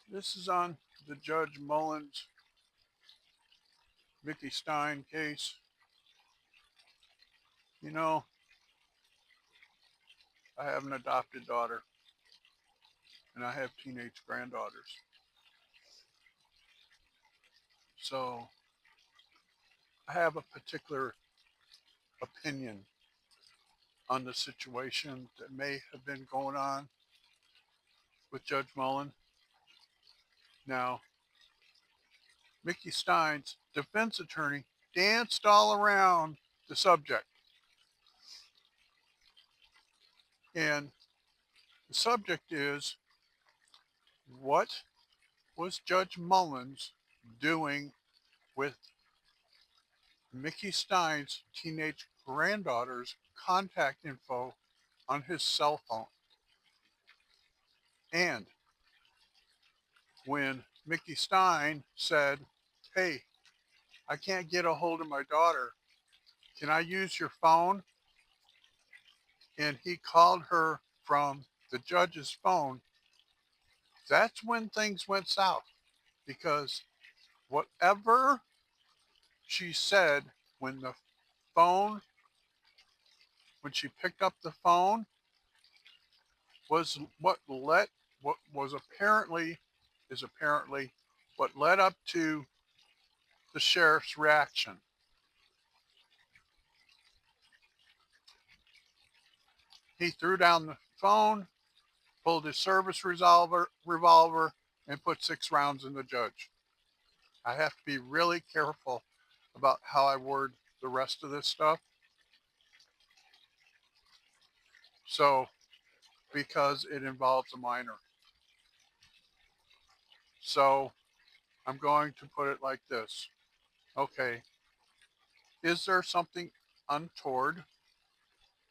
This is on the Judge Mullens Mickey Stein case. You know, I have an adopted daughter and I have teenage granddaughters. So I have a particular opinion on the situation that may have been going on with Judge Mullen. Now, Mickey Stein's defense attorney danced all around the subject. And the subject is, what was Judge Mullins doing with Mickey Stein's teenage granddaughter's contact info on his cell phone? And when Mickey Stein said, "Hey, I can't get a hold of my daughter. Can I use your phone?" And he called her from the judge's phone. That's when things went south, because whatever she said when the phone, when she picked up the phone, was what was apparently is apparently what led up to the sheriff's reaction. He threw down the phone, pulled his service revolver, and put 6 rounds in the judge. I have to be really careful about how I word the rest of this stuff. So, because it involves a minor. So, I'm going to put it like this. Okay, is there something untoward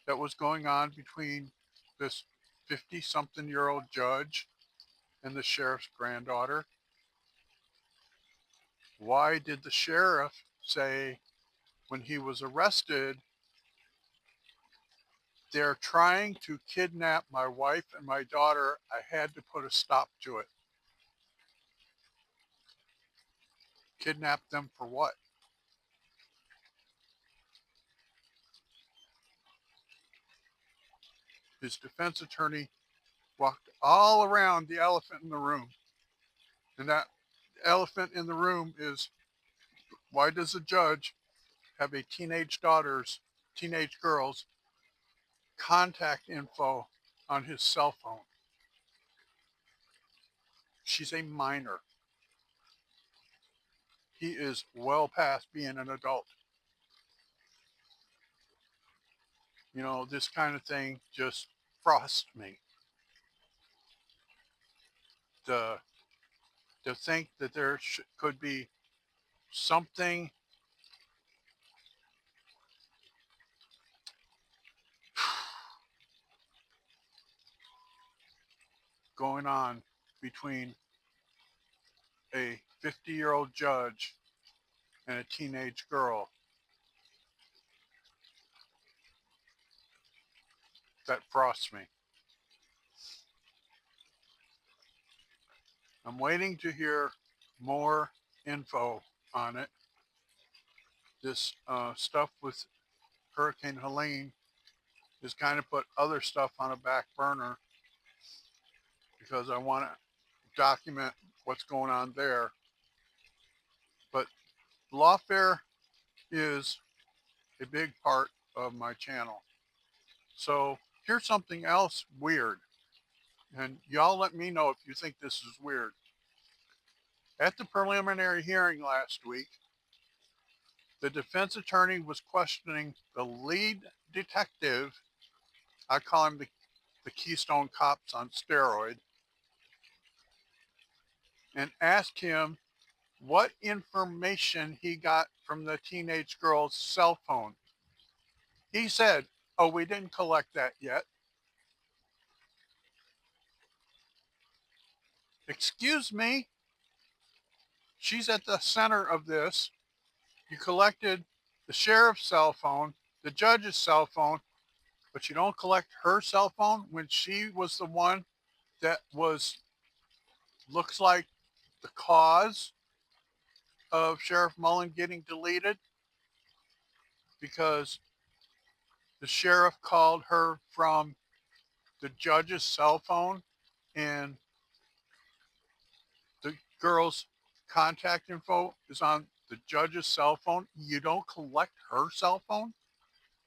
that was going on between this 50 something year old judge and the sheriff's granddaughter? Why did the sheriff say when he was arrested, "They're trying to kidnap my wife and my daughter. I had to put a stop to it"? Kidnap them for what? His defense attorney walked all around the elephant in the room. And that elephant in the room is, why does a judge have a teenage girl's contact info on his cell phone? She's a minor. He is well past being an adult. This kind of thing just frosts me. To, to think that there could be something going on between a 50-year-old judge and a teenage girl, that frosts me. I'm waiting to hear more info on it. This stuff with Hurricane Helene has kind of put other stuff on a back burner because I want to document what's going on there. But lawfare is a big part of my channel. So here's something else weird. And y'all let me know if you think this is weird. At the preliminary hearing last week, the defense attorney was questioning the lead detective. I call him the Keystone Cops on steroid, and asked him what information he got from the teenage girl's cell phone. He said, "Oh, we didn't collect that yet." Excuse me? She's at the center of this. You collected the sheriff's cell phone, the judge's cell phone, but you don't collect her cell phone when she was the one that was looks like the cause of Sheriff Mullen getting deleted, because the sheriff called her from the judge's cell phone, and the girl's contact info is on the judge's cell phone. You don't collect her cell phone?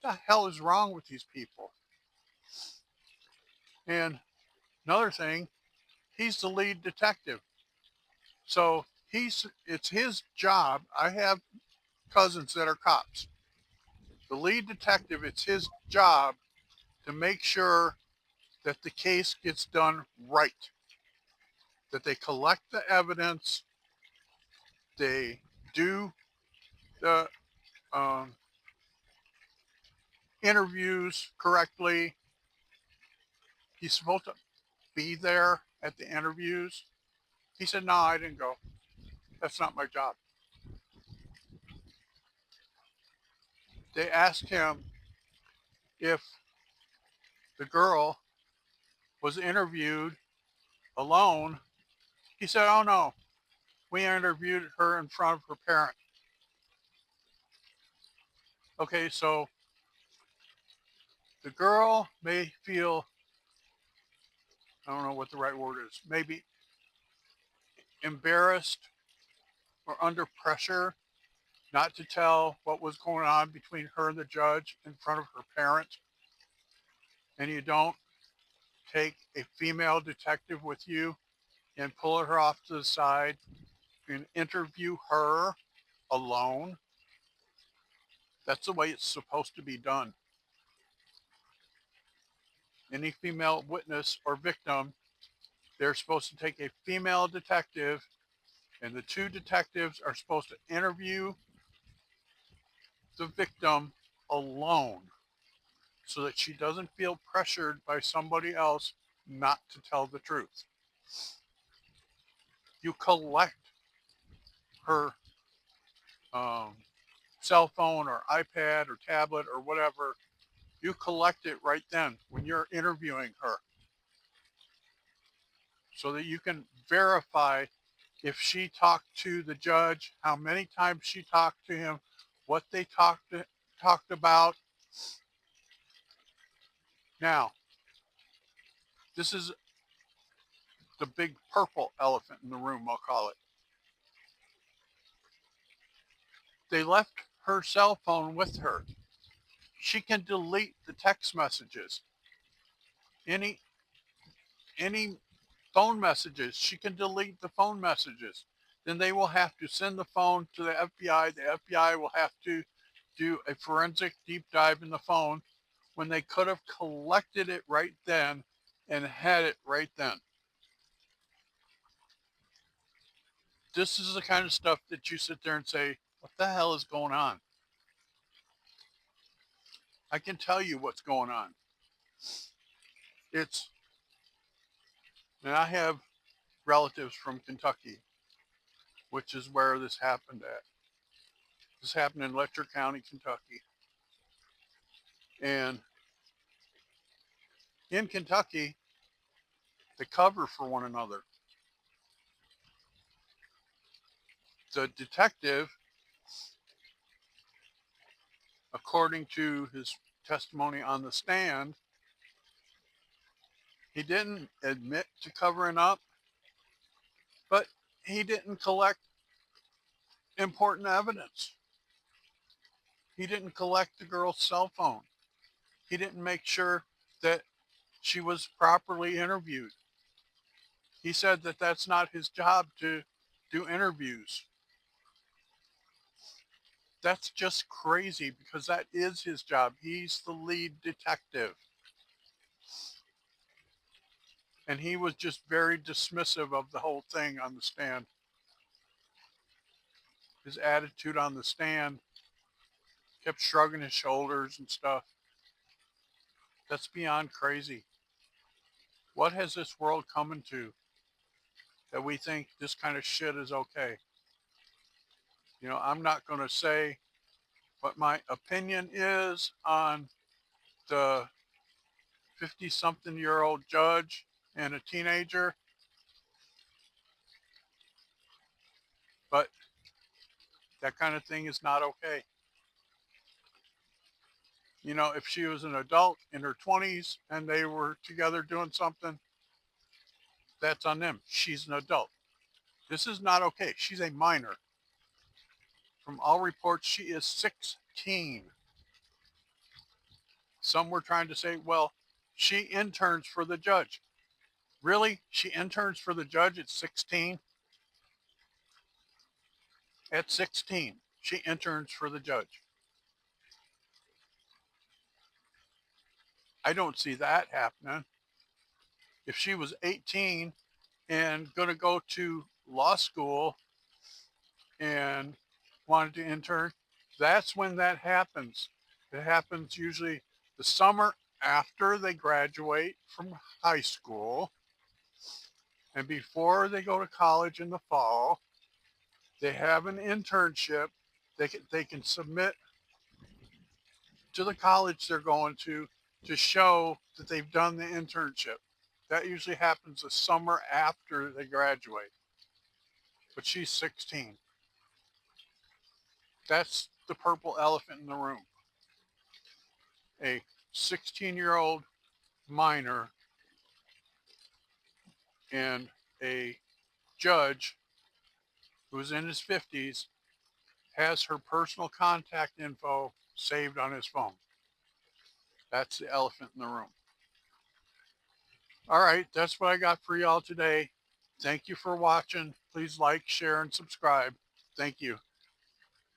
What the hell is wrong with these people? And another thing, he's the lead detective. So it's his job. I have cousins that are cops. The lead detective, it's his job to make sure that the case gets done right, that they collect the evidence, they do the um, interviews correctly. He's supposed to be there at the interviews. He said, "No, I didn't go. That's not my job." They asked him if the girl was interviewed alone. He said, "Oh, no, we interviewed her in front of her parent." Okay, so the girl may feel, I don't know what the right word is, maybe embarrassed or under pressure not to tell what was going on between her and the judge in front of her parent. And you don't take a female detective with you and pull her off to the side and interview her alone. That's the way it's supposed to be done. Any female witness or victim, they're supposed to take a female detective, and the two detectives are supposed to interview the victim alone so that she doesn't feel pressured by somebody else not to tell the truth. You collect her um, cell phone or iPad or tablet or whatever. You collect it right then when you're interviewing her so that you can verify if she talked to the judge, how many times she talked to him, what they talked about. Now, this is the big purple elephant in the room, I'll call it. They left her cell phone with her. She can delete the text messages. Any any phone messages, she can delete the phone messages. Then they will have to send the phone to the FBI. The FBI will have to do a forensic deep dive in the phone when they could have collected it right then and had it right then. This is the kind of stuff that you sit there and say, what the hell is going on? I can tell you what's going on. It's, and I have relatives from Kentucky, which is where this happened at. This happened in Letcher County, Kentucky. And in Kentucky, they cover for one another. The detective, according to his testimony on the stand, he didn't admit to covering up, but he didn't collect important evidence. He didn't collect the girl's cell phone. He didn't make sure that she was properly interviewed. He said that that's not his job to do interviews. That's just crazy because that is his job. He's the lead detective. And he was just very dismissive of the whole thing on the stand. His attitude on the stand, kept shrugging his shoulders and stuff. That's beyond crazy. What has this world come into that we think this kind of shit is okay? You know, I'm not going to say what my opinion is on the 50-something-year-old judge and a teenager. That kind of thing is not okay. You know, if she was an adult in her 20s and they were together doing something, that's on them. She's an adult. This is not okay. She's a minor. From all reports, she is 16. Some were trying to say, well, she interns for the judge. Really? She interns for the judge at 16? At 16, she interns for the judge. I don't see that happening. If she was 18 and going to go to law school and wanted to intern, that's when that happens. It happens usually the summer after they graduate from high school and before they go to college in the fall. They have an internship. They can submit to the college they're going to show that they've done the internship. That usually happens the summer after they graduate. But she's 16. That's the purple elephant in the room. A 16-year-old minor and a judge who's in his 50s has her personal contact info saved on his phone. That's the elephant in the room. All right, that's what I got for y'all today. Thank you for watching. Please like, share, and subscribe. Thank you.